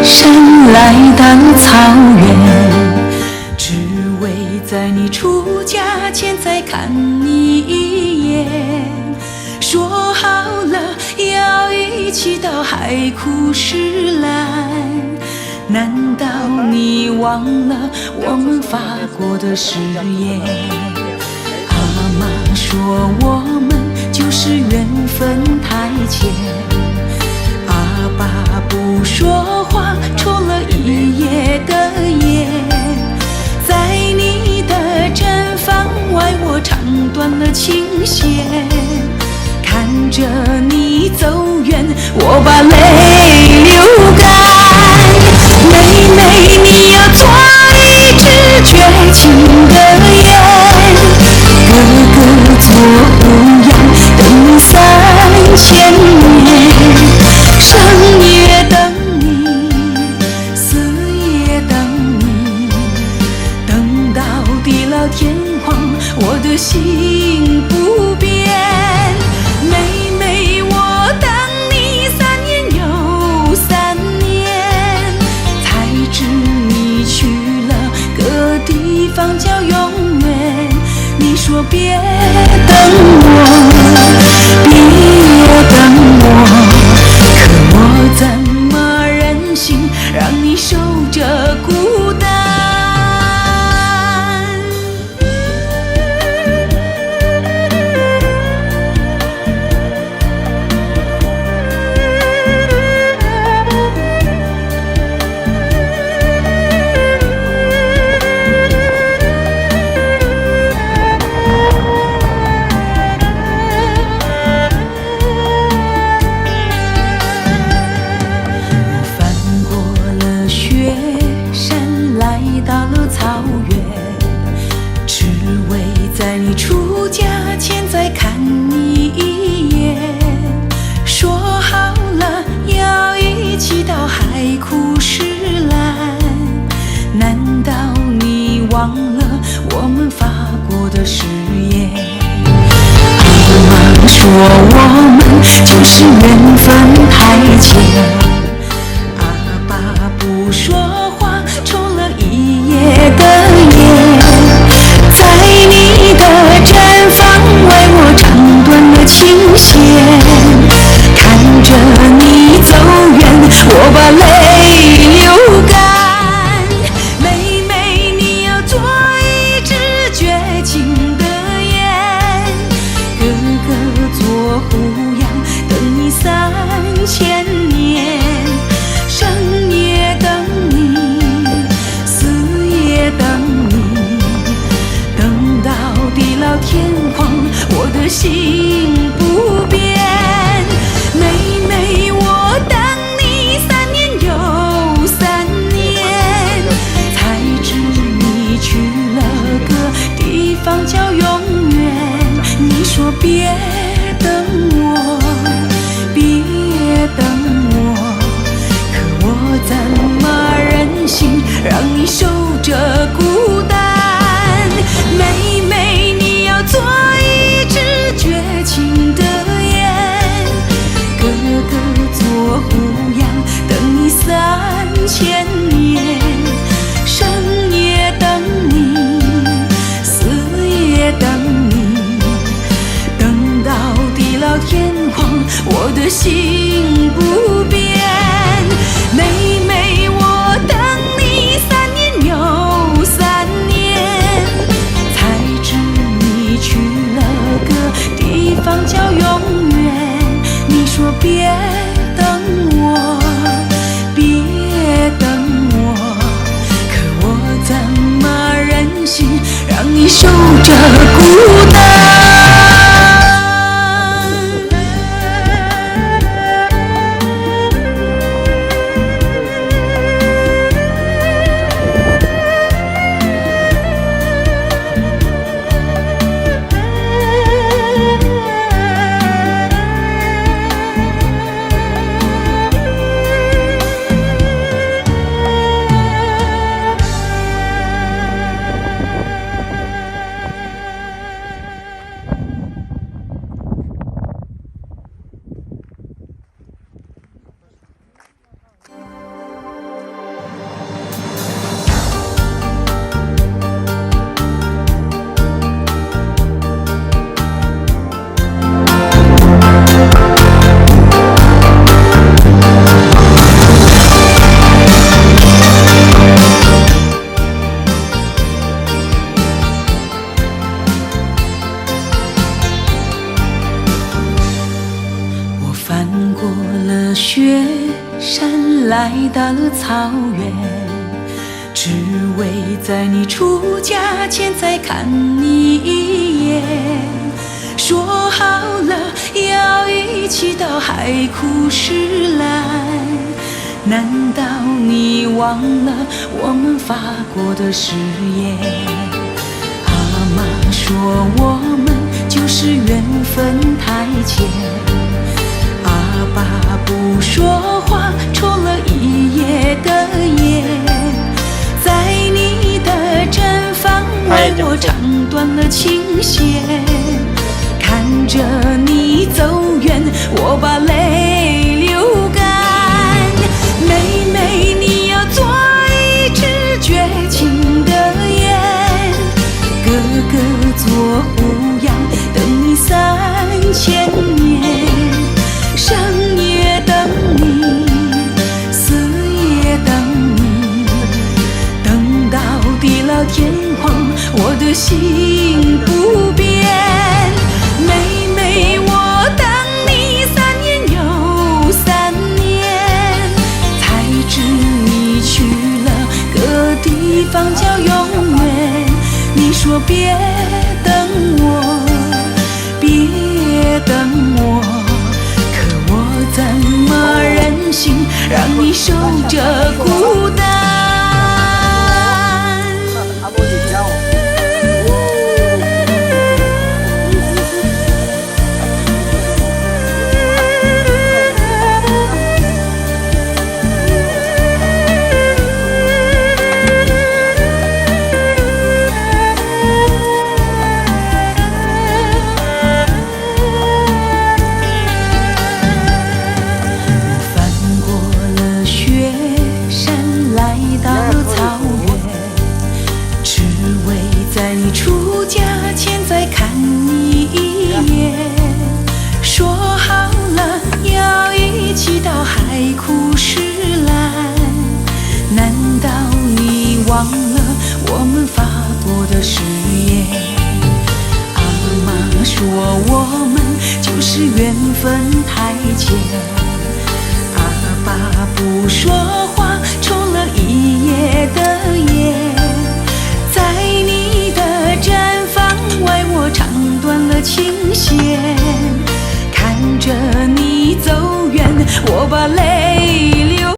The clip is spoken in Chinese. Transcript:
山来到了草原，只为在你出嫁前再看你一眼。说好了要一起到海枯石烂，难道你忘了我们发过的誓言？阿妈说我们就是缘分太浅，阿爸不说话抽了一夜的烟，在你的毡房外我唱断了琴弦，看着你走远我把泪流干。妹妹你要做一只绝情的雁，哥哥做乌鸦等你3000年，生也等你，死也等你，等到地老天荒我的心不变。妹妹我等你3年又3年，才知你去了个地方叫永远。你说别等我，别等我，可我怎么忍心让你守着孤单？到了草原，只为在你出嫁前再看你一眼。说好了要一起到海枯石烂，难道你忘了我们发过的誓言？阿妈说我们就是缘分太浅，阿爸不说话抽了一夜的烟，在你的毡房外我唱断了琴弦，看着你走远我把泪流干。妹妹你要做一只绝情的雁，哥哥做胡杨等你3000年，生也等你，死也等你，等到地老天荒我的心不变。妹妹我等你3年又3年，才知你去了个地方叫永远。你说别等我，别等我，可我怎么忍心让你守着孤单？妹妹你要做一只绝情的雁，哥哥做胡杨等你3000年，生也等你，死也等你，等到地老天荒我的心不变。妹妹我等你3年又3年，才知你去了个地方叫永远。你说别等我，别等草原，只为在你出嫁前再看你一眼。说好了要一起到海枯石烂，难道你忘了我们发过的誓言？阿妈说我们就是缘分太浅，阿爸不说话抽了一夜的烟，在你的毡房为我唱断了琴弦，看着你走远，我把泪流干。妹妹，你要做一支绝情的雁，哥哥做乌鸦，等你3000年。生也等你，死也等你，等到地老天荒，我的心不变。妹妹，我等你3年又3年，才知你去了个地方叫永远。你说别等我，别等我，可我怎么忍心让你守着孤单？在你出嫁前再看你一眼，说好了要一起到海枯石烂，难道你忘了我们发过的誓言？阿妈说我们就是缘分太浅，阿爸不说话抽了一夜的烟，